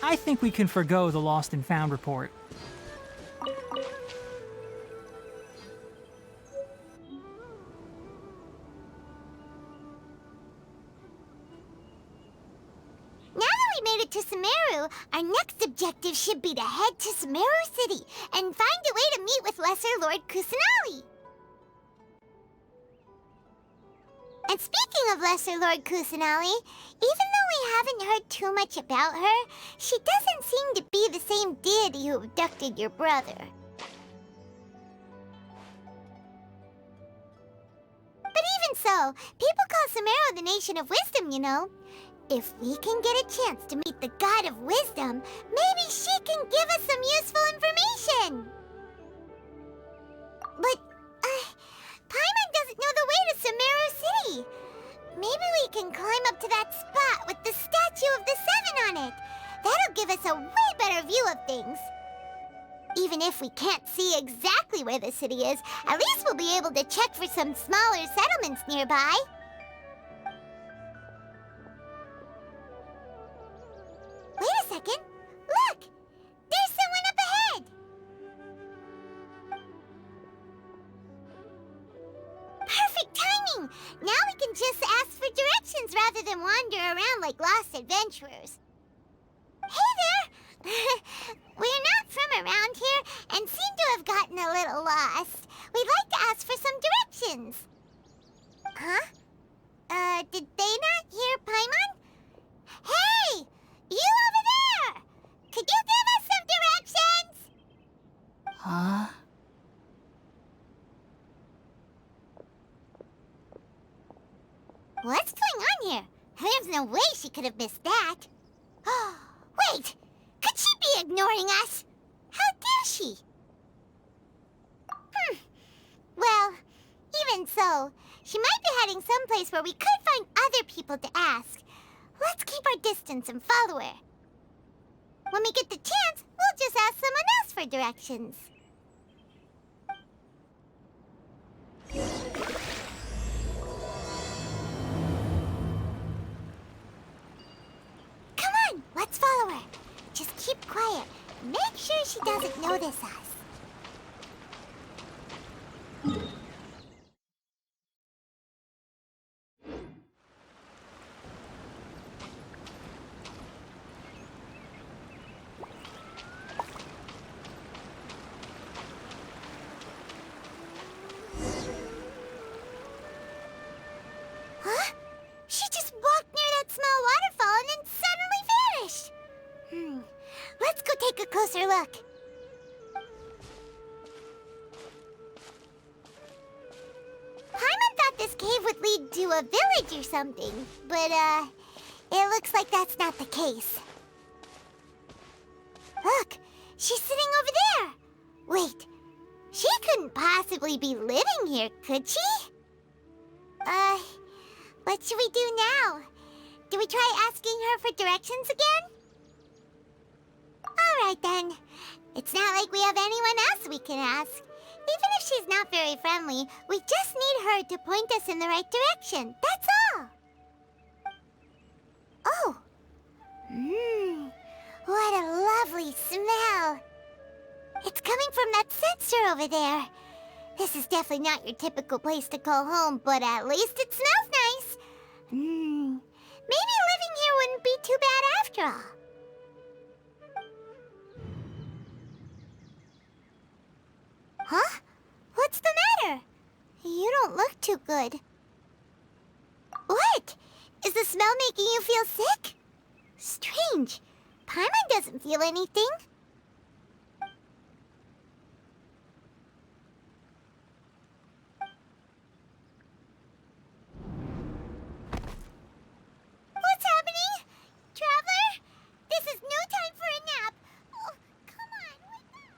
I think we can forgo the lost and found report. Now that we made it to SUMERU, our next objective should be to head to SUMERU City and find a way to meet with Lesser Lord Kusanali. And speaking of Lesser Lord Kusanali, even though we haven't heard too much about her, she doesn't seem to be the same deity who abducted your brother. But even so, people call SUMERU the Nation of Wisdom, you know. If we can get a chance to meet the God of Wisdom, maybe she can give us some useful information. But, Paimon doesn't know the way to SUMERU City. Maybe we can climb up to that spot with the statue of the Seven on it. That'll give us a way better view of things. Even if we can't see exactly where the city is, at least we'll be able to check for some smaller settlements nearby. Wait a second. Look! There's someone up ahead! Perfect timing! Now we can just ask for directions rather than wander around like lost adventurers. Hey there! We're not from around here and seem to have gotten a little lost. We'd like to ask for some directions. Huh? Did they not hear Paimon? Hey! You over there! Could you give us some directions? Huh? What's going on here? There's no way she could have missed that. Wait! Could she be ignoring us? How dare she? Well, even so, she might be heading someplace where we could find other people to ask. Let's keep our distance and follow her. When we get the chance, we'll just ask someone else for directions. Come on, let's follow her. Just keep quiet. Make sure she doesn't notice us. Huh? She just walked near that small waterfall and then suddenly vanished. Let's go take a closer look. Paimon thought this cave would lead to a village or something, but, it looks like that's not the case. Look, she's sitting over there. Wait, she couldn't possibly be living here, could she? What should we do now? Do we try asking her for directions again? All right, then. It's not like we have anyone else we can ask. Even if she's not very friendly, we just need her to point us in the right direction. That's all. Oh. What a lovely smell. It's coming from that sensor over there. This is definitely not your typical place to call home, but at least it smells nice. Maybe living here wouldn't be too bad after all. Huh? What's the matter? You don't look too good. What? Is the smell making you feel sick? Strange. Paimon doesn't feel anything. What's happening? Traveler? This is no time for a nap. Oh, come on, wake up.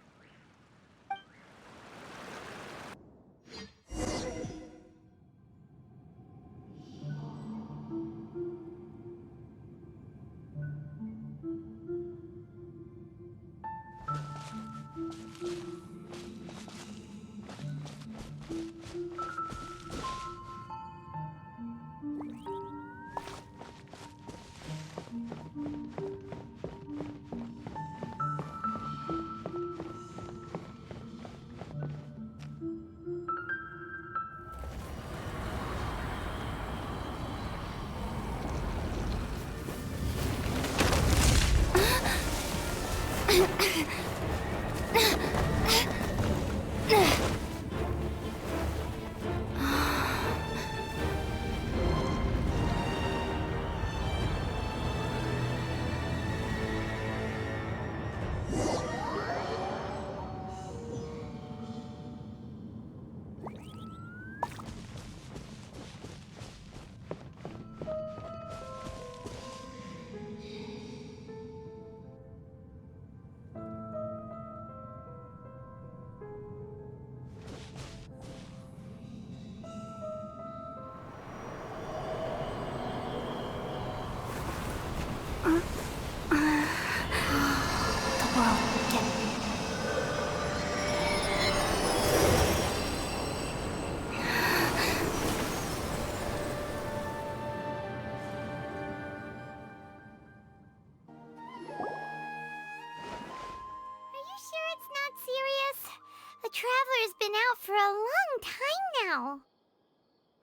The Traveler's been out for a long time now.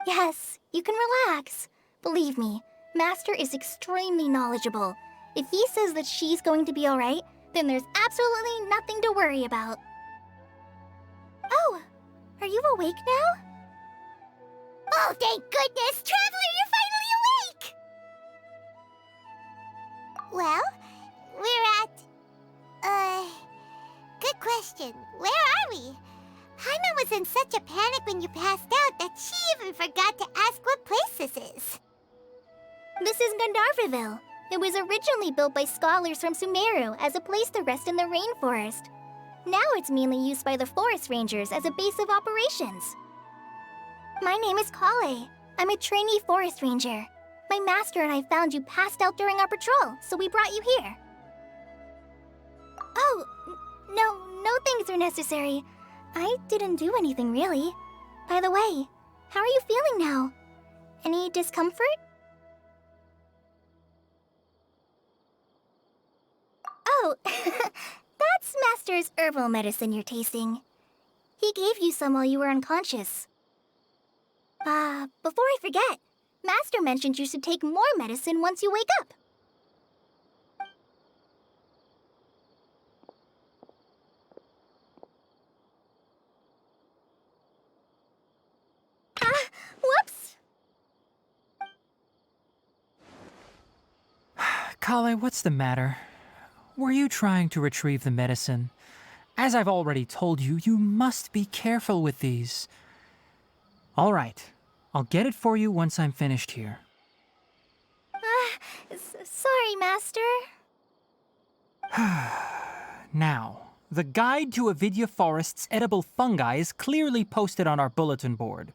Yes, you can relax. Believe me, Master is extremely knowledgeable. If he says that she's going to be alright, then there's absolutely nothing to worry about. Oh, are you awake now? Oh, thank goodness! Traveler, you're finally awake! Well, we're at... Good question. Where are we? Paimon was in such a panic when you passed out that she even forgot to ask what place this is. This is Gandharvaville. It was originally built by scholars from SUMERU as a place to rest in the rainforest. Now it's mainly used by the forest rangers as a base of operations. My name is Kale. I'm a trainee forest ranger. My master and I found you passed out during our patrol, so we brought you here. Oh, no things are necessary. I didn't do anything, really. By the way, how are you feeling now? Any discomfort? Oh, that's Master's herbal medicine you're tasting. He gave you some while you were unconscious. Before I forget, Master mentioned you should take more medicine once you wake up. Whoops! Kale, what's the matter? Were you trying to retrieve the medicine? As I've already told you, you must be careful with these. All right, I'll get it for you once I'm finished here. Sorry, Master. Now, the guide to Avidya Forest's edible fungi is clearly posted on our bulletin board.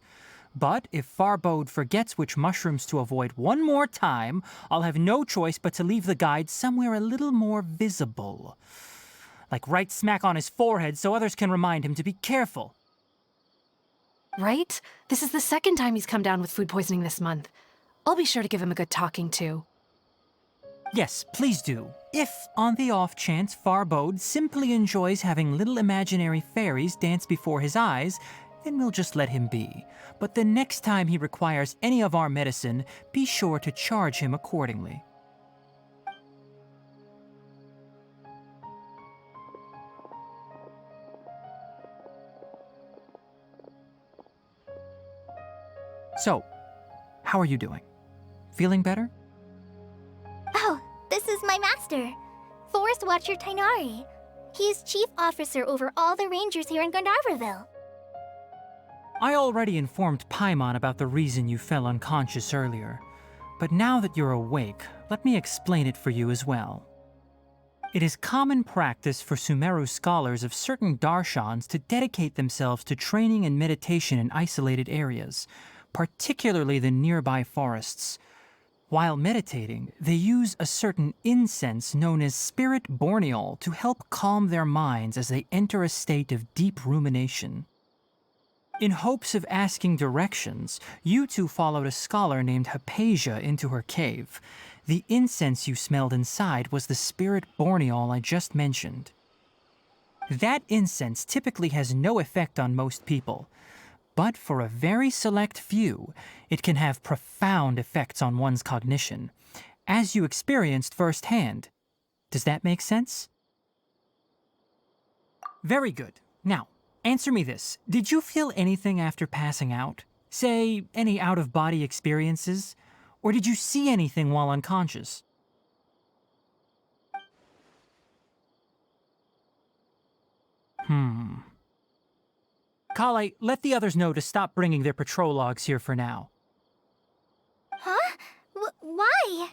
But if Farbode forgets which mushrooms to avoid one more time, I'll have no choice but to leave the guide somewhere a little more visible. Like right smack on his forehead so others can remind him to be careful. Right? This is the second time he's come down with food poisoning this month. I'll be sure to give him a good talking to. Yes, please do. If, on the off chance, Farbode simply enjoys having little imaginary fairies dance before his eyes, then we'll just let him be. But the next time he requires any of our medicine, be sure to charge him accordingly. So, how are you doing? Feeling better? Oh, this is my master, Forest Watcher Tainari. He is chief officer over all the rangers here in Gandharvaville. I already informed Paimon about the reason you fell unconscious earlier, but now that you're awake, let me explain it for you as well. It is common practice for SUMERU scholars of certain darshans to dedicate themselves to training and meditation in isolated areas, particularly the nearby forests. While meditating, they use a certain incense known as spirit borneol to help calm their minds as they enter a state of deep rumination. In hopes of asking directions, you two followed a scholar named Hypatia into her cave. The incense you smelled inside was the spirit borneol I just mentioned. That incense typically has no effect on most people, but for a very select few, it can have profound effects on one's cognition, as you experienced firsthand. Does that make sense? Very good. Now, answer me this. Did you feel anything after passing out? Say, any out-of-body experiences? Or did you see anything while unconscious? Kale, let the others know to stop bringing their patrol logs here for now. Huh? Why?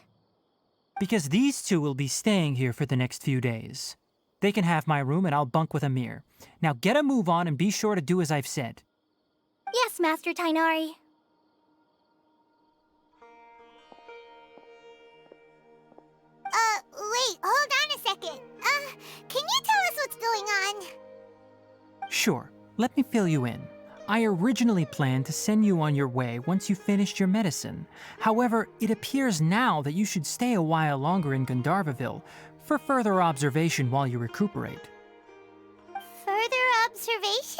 Because these two will be staying here for the next few days. They can have my room and I'll bunk with Amir. Now get a move on and be sure to do as I've said. Yes, Master Tainari. Wait, hold on a second. Can you tell us what's going on? Sure, let me fill you in. I originally planned to send you on your way once you finished your medicine. However, it appears now that you should stay a while longer in Gandharvaville for further observation while you recuperate. Further observation?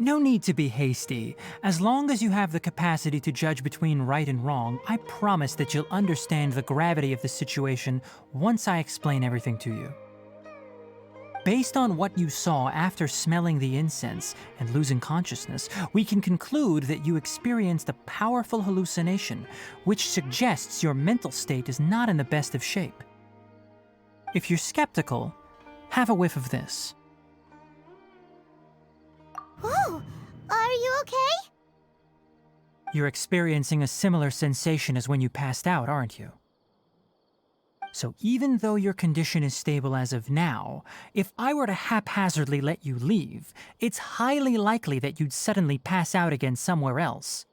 No need to be hasty. As long as you have the capacity to judge between right and wrong, I promise that you'll understand the gravity of the situation once I explain everything to you. Based on what you saw after smelling the incense and losing consciousness, we can conclude that you experienced a powerful hallucination, which suggests your mental state is not in the best of shape. If you're skeptical, have a whiff of this. Whoa, are you okay? You're experiencing a similar sensation as when you passed out, aren't you? So even though your condition is stable as of now, if I were to haphazardly let you leave, it's highly likely that you'd suddenly pass out again somewhere else.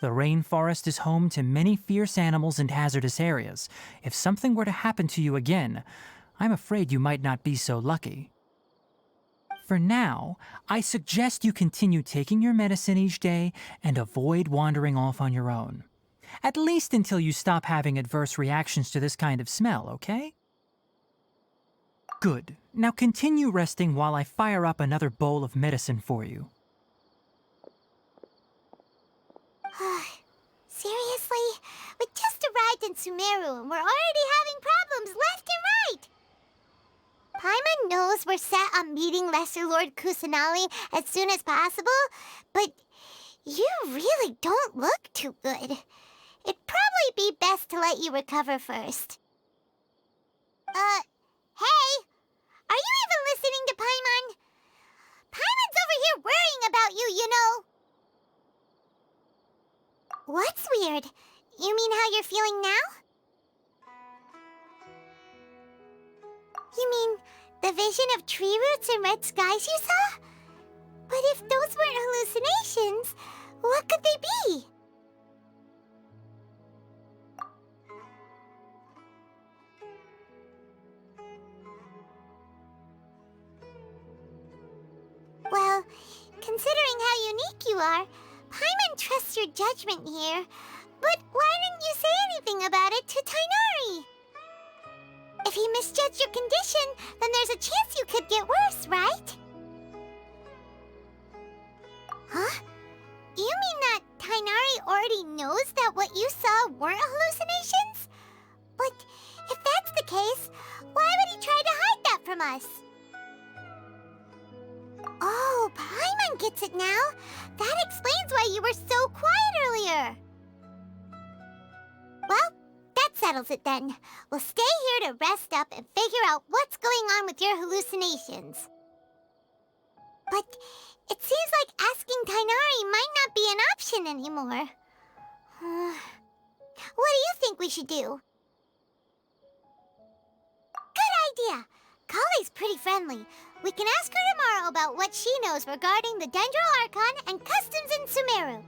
The rainforest is home to many fierce animals and hazardous areas. If something were to happen to you again, I'm afraid you might not be so lucky. For now, I suggest you continue taking your medicine each day and avoid wandering off on your own. At least until you stop having adverse reactions to this kind of smell, okay? Good. Now continue resting while I fire up another bowl of medicine for you. Seriously? We just arrived in Sumeru and we're already having problems left and right! Paimon knows we're set on meeting Lesser Lord Kusanali as soon as possible, but you really don't look too good. It'd probably be best to let you recover first. Hey! Are you even listening to Paimon? Paimon's over here worrying about you, you know! What's weird? You mean how you're feeling now? You mean the vision of tree roots and red skies you saw? But if those weren't hallucinations, what could they be? Well, considering how unique you are, Paimon trusts your judgment here. But why didn't you say anything about it to Tainari? If he misjudged your condition, then there's a chance you could get worse, right? Huh? You mean that Tainari already knows that what you saw weren't hallucinations? But if that's the case, why would he try to hide that from us? Oh, Paimon gets it now. That explains why you were so quiet earlier. Well, that settles it then. We'll stay here to rest up and figure out what's going on with your hallucinations. But it seems like asking Tainari might not be an option anymore. What do you think we should do? Good idea. Kale's pretty friendly. We can ask her tomorrow about what she knows regarding the DENDRO Archon and customs in Sumeru.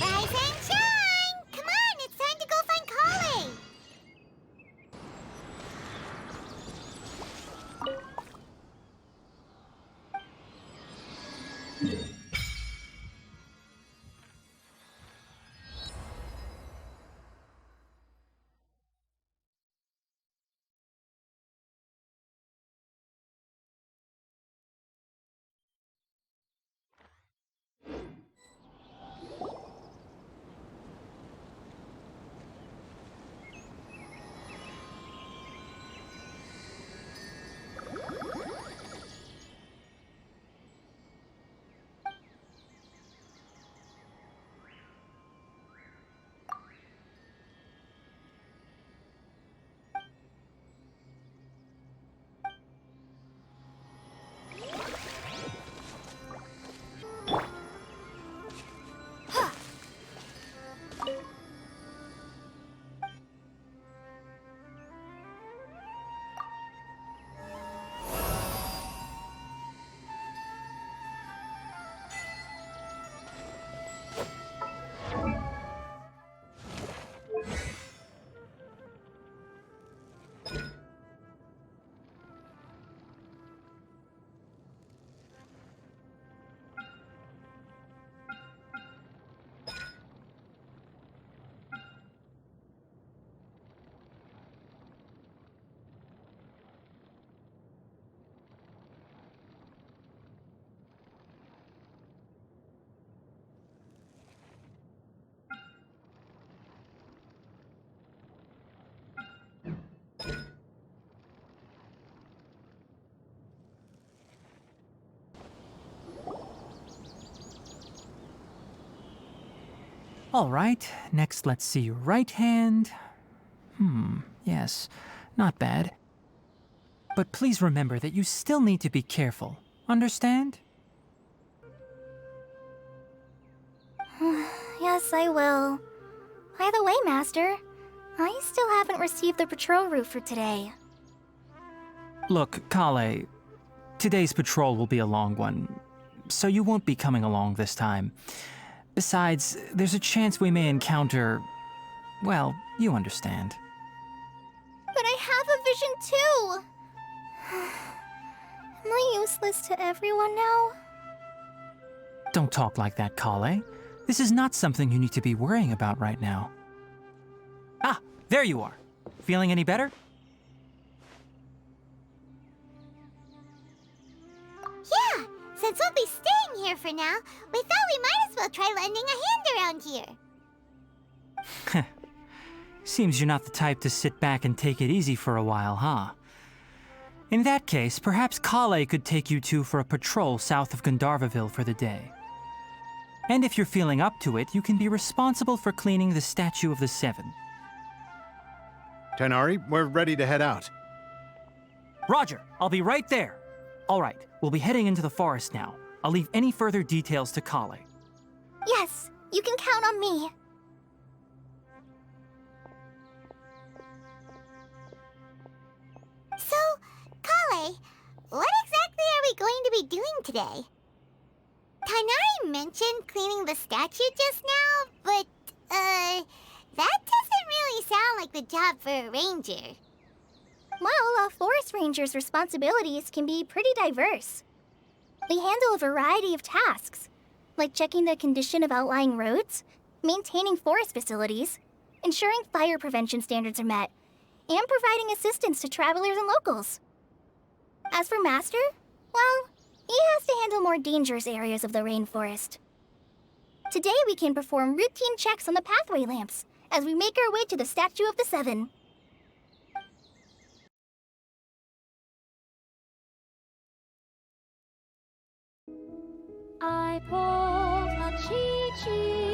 Rise and shine! Come on, it's time to go find Kale! All right, next let's see your right hand. Yes, not bad. But please remember that you still need to be careful. Understand? Yes, I will. By the way, Master, I still haven't received the patrol route for today. Look, Kale, today's patrol will be a long one, so you won't be coming along this time. Besides, there's a chance we may encounter... well, you understand. But I have a vision too! Am I useless to everyone now? Don't talk like that, Kale. This is not something you need to be worrying about right now. Ah, there you are. Feeling any better? Yeah, since we'll be staying here for now, we thought we might as well try lending a hand around here. Seems you're not the type to sit back and take it easy for a while, huh? In that case, perhaps Kale could take you two for a patrol south of Gandharvaville for the day. And if you're feeling up to it, you can be responsible for cleaning the Statue of the Seven. Tighnari, we're ready to head out. Roger, I'll be right there. All right, we'll be heading into the forest now. I'll leave any further details to Kale. Yes, you can count on me. So, Kale, what exactly are we going to be doing today? Tighnari mentioned cleaning the statue just now, but, that doesn't really sound like the job for a ranger. Well, a forest ranger's responsibilities can be pretty diverse. They handle a variety of tasks, like checking the condition of outlying roads, maintaining forest facilities, ensuring fire prevention standards are met, and providing assistance to travelers and locals. As for Master, well, he has to handle more dangerous areas of the rainforest. Today we can perform routine checks on the pathway lamps as we make our way to the Statue of the Seven. I pulled a cheat sheet.